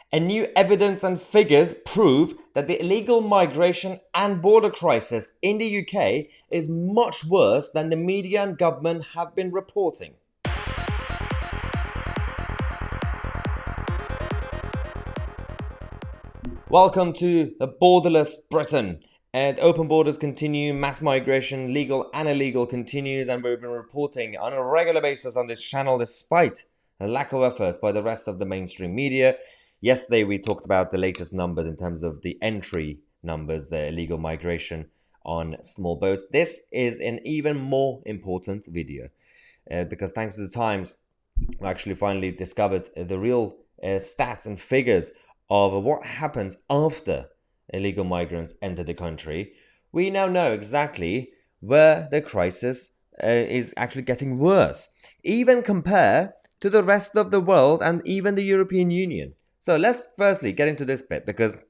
And new evidence and figures prove that the illegal migration and border crisis in the UK is much worse than the media and government have been reporting. Welcome to the borderless Britain. And open borders continue, mass migration, legal and illegal, continues, and we've been reporting on a regular basis on this channel despite a lack of effort by the rest of the mainstream media. Yesterday we talked about the latest numbers in terms of the entry numbers, the illegal migration on small boats. This is an even more important video because thanks to the Times, we actually finally discovered the real stats and figures of what happens after illegal migrants enter the country. We now know exactly where the crisis is actually getting worse, even compared to the rest of the world and even the European Union. So let's firstly get into this bit, because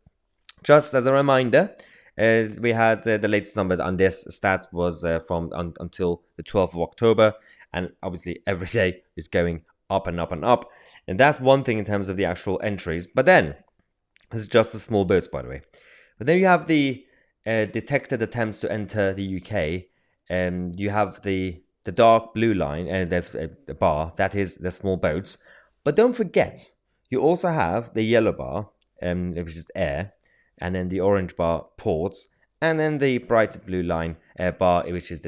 just as a reminder, we had the latest numbers on this stats was from until the 12th of October, and obviously every day is going up and up and up. And that's one thing in terms of the actual entries. But then, it's just the small boats, by the way. But then you have the detected attempts to enter the UK. You have the dark blue line, the bar, that is the small boats. But don't forget, you also have the yellow bar, which is air, and then the orange bar, ports, and then the bright blue line bar, which is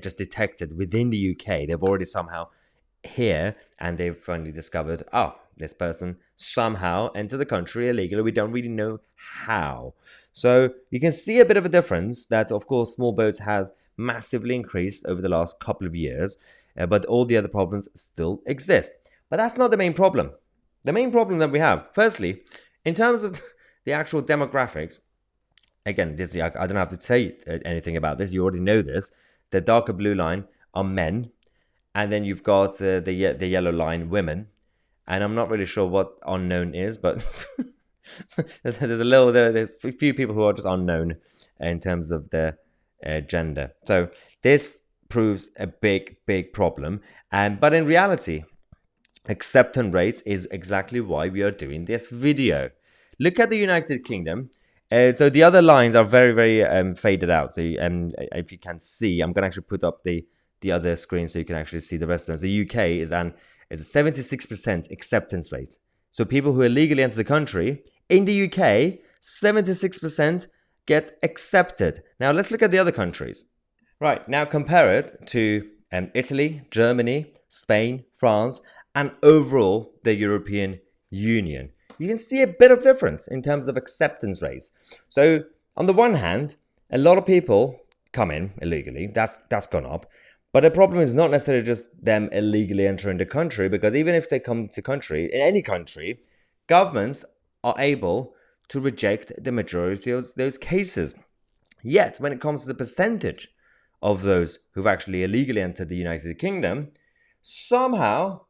just detected within the UK. They've already somehow here, and they've finally discovered, this person somehow entered the country illegally. We don't really know how. So you can see a bit of a difference that, of course, small boats have massively increased over the last couple of years, but all the other problems still exist. But that's not the main problem. The main problem that we have, firstly, in terms of the actual demographics, again, I don't have to say anything about this. You already know this. The darker blue line are men, and then you've got the yellow line, women. And I'm not really sure what unknown is, but there's a few people who are just unknown in terms of their gender. So this proves a big problem. But in reality, acceptance rates is exactly why we are doing this video. Look at the United Kingdom. So the other lines are very faded out. So if you can see, I'm going to actually put up the other screen so you can actually see the rest of them. The UK is a 76% acceptance rate. So people who illegally enter the country, in the UK, 76% get accepted. Now let's look at the other countries. Right, now compare it to Italy, Germany, Spain, France, and overall the European Union. You can see a bit of difference in terms of acceptance rates. So on the one hand, a lot of people come in illegally. That's gone up. But the problem is not necessarily just them illegally entering the country, because even if they come to country, in any country, governments are able to reject the majority of those cases. Yet, when it comes to the percentage of those who've actually illegally entered the United Kingdom, somehow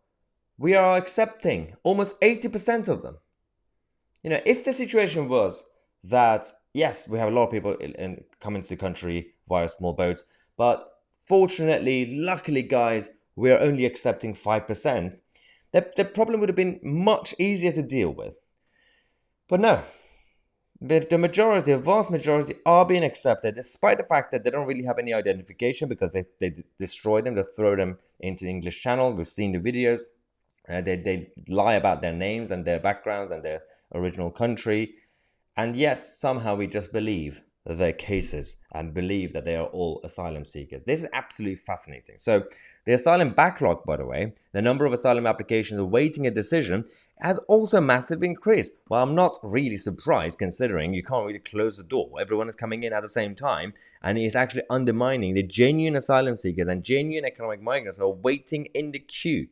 we are accepting almost 80% of them. If the situation was that, yes, we have a lot of people coming to the country via small boats, but fortunately, luckily, guys, we are only accepting 5%. The problem would have been much easier to deal with. But no, the vast majority are being accepted, despite the fact that they don't really have any identification, because they destroy them, they throw them into the English Channel. We've seen the videos. They lie about their names and their backgrounds and their original country. And yet, somehow, we just believe their cases and believe that they are all asylum seekers. This is absolutely fascinating. So the asylum backlog, by the way, the number of asylum applications awaiting a decision, has also massively increased. Well, I'm not really surprised, considering you can't really close the door. Everyone is coming in at the same time, and it's actually undermining the genuine asylum seekers and genuine economic migrants who are waiting in the queue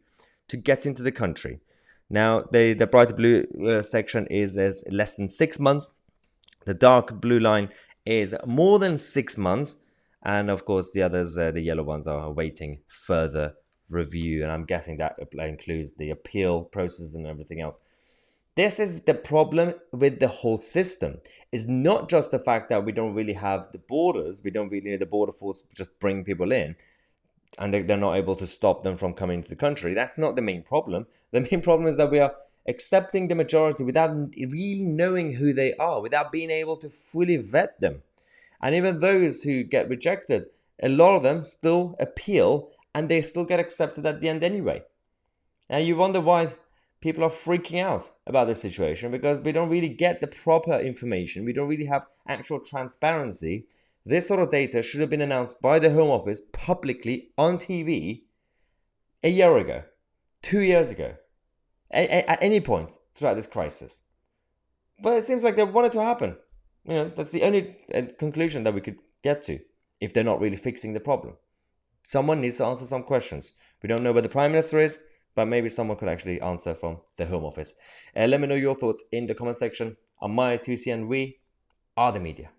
to get into the country. Now, the brighter blue section is there's less than 6 months. The dark blue line is more than 6 months, and of course the others, the yellow ones, are awaiting further review, and I'm guessing that includes the appeal process and everything else. This is the problem with the whole system. It's not just the fact that we don't really have the borders, we don't really need the border force to just bring people in, and they're not able to stop them from coming to the country. That's not the main problem. The main problem is that we are accepting the majority without really knowing who they are, without being able to fully vet them. And even those who get rejected, a lot of them still appeal and they still get accepted at the end anyway. And you wonder why people are freaking out about this situation, because we don't really get the proper information. We don't really have actual transparency. This sort of data should have been announced by the Home Office publicly on TV a year ago, 2 years ago, at any point throughout this crisis. But it seems like they want it to happen. That's the only conclusion that we could get to, if they're not really fixing the problem. Someone needs to answer some questions. We don't know where the Prime Minister is, but maybe someone could actually answer from the Home Office. Let me know your thoughts in the comment section. On my Tousi, and we are the media.